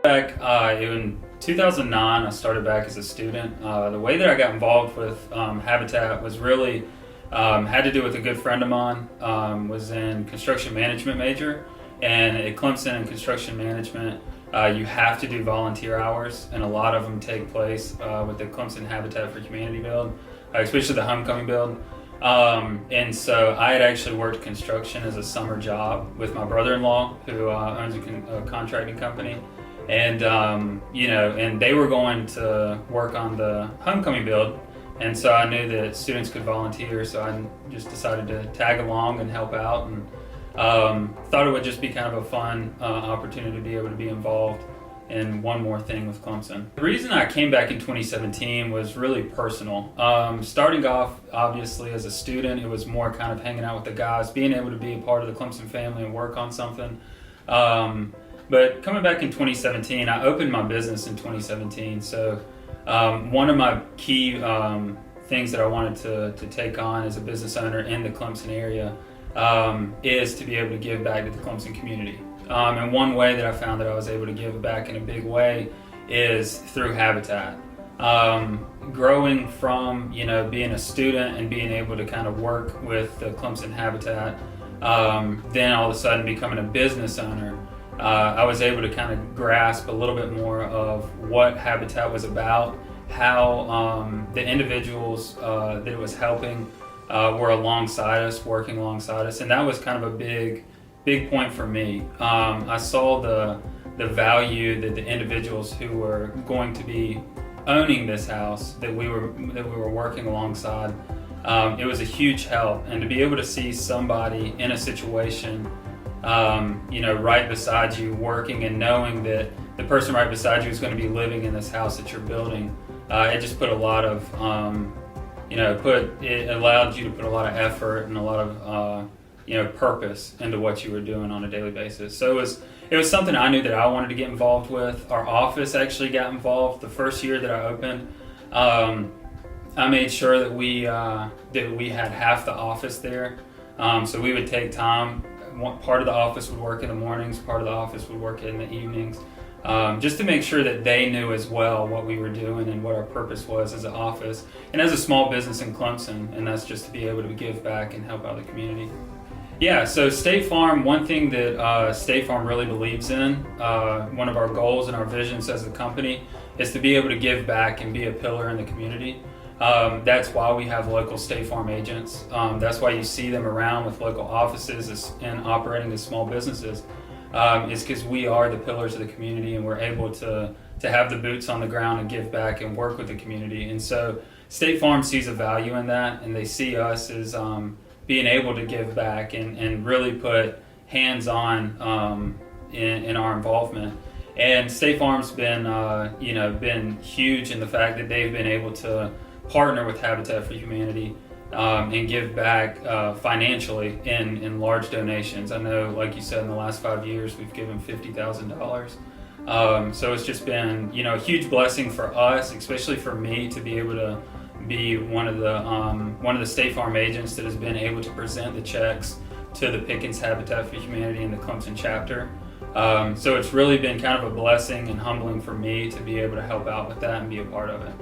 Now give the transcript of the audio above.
Back in 2009, I started back as a student. The way that I got involved with Habitat was really had to do with a good friend of mine. Was in construction management major, and at Clemson in construction management, you have to do volunteer hours, and a lot of them take place with the Clemson Habitat for Humanity build, especially the homecoming build. And so I had actually worked construction as a summer job with my brother-in-law, who owns a contracting company. And, and they were going to work on the homecoming build. And so I knew that students could volunteer, so I just decided to tag along and help out, and thought it would just be kind of a fun opportunity to be able to be involved in one more thing with Clemson. The reason I came back in 2017 was really personal. Starting off, obviously, as a student, it was more kind of hanging out with the guys, being able to be a part of the Clemson family and work on something. But coming back in 2017, I opened my business in 2017. So one of my key things that I wanted to take on as a business owner in the Clemson area is to be able to give back to the Clemson community. And one way that I found that I was able to give back in a big way is through Habitat. Growing from, being a student and being able to kind of work with the Clemson Habitat, then all of a sudden becoming a business owner, I was able to kind of grasp a little bit more of what Habitat was about, how the individuals that it was helping were alongside us, working alongside us, and that was kind of a big point for me. I saw the value that the individuals who were going to be owning this house that we were working alongside. It was a huge help, and to be able to see somebody in a situation, right beside you working, and knowing that the person right beside you is going to be living in this house that you're building, it just put a lot of, it allowed you to put a lot of effort and a lot of, purpose into what you were doing on a daily basis. So it was something I knew that I wanted to get involved with. Our office actually got involved the first year that I opened. I made sure that we had half the office there. So we would take time. Part of the office would work in the mornings, part of the office would work in the evenings, just to make sure that they knew as well what we were doing and what our purpose was as an office and as a small business in Clemson, and that's just to be able to give back and help out the community. Yeah, so State Farm, one thing that State Farm really believes in, one of our goals and our visions as a company, is to be able to give back and be a pillar in the community. That's why we have local State Farm agents. That's why you see them around with local offices and operating as small businesses. Is because we are the pillars of the community, and we're able to have the boots on the ground and give back and work with the community. And so State Farm sees a value in that, and they see us as being able to give back and really put hands-on in our involvement. And State Farm's been huge in the fact that they've been able to partner with Habitat for Humanity and give back financially in large donations. I know, like you said, in the last 5 years, we've given $50,000. So it's just been, a huge blessing for us, especially for me, to be able to be one of the State Farm agents that has been able to present the checks to the Pickens Habitat for Humanity in the Clemson chapter. So it's really been kind of a blessing and humbling for me to be able to help out with that and be a part of it.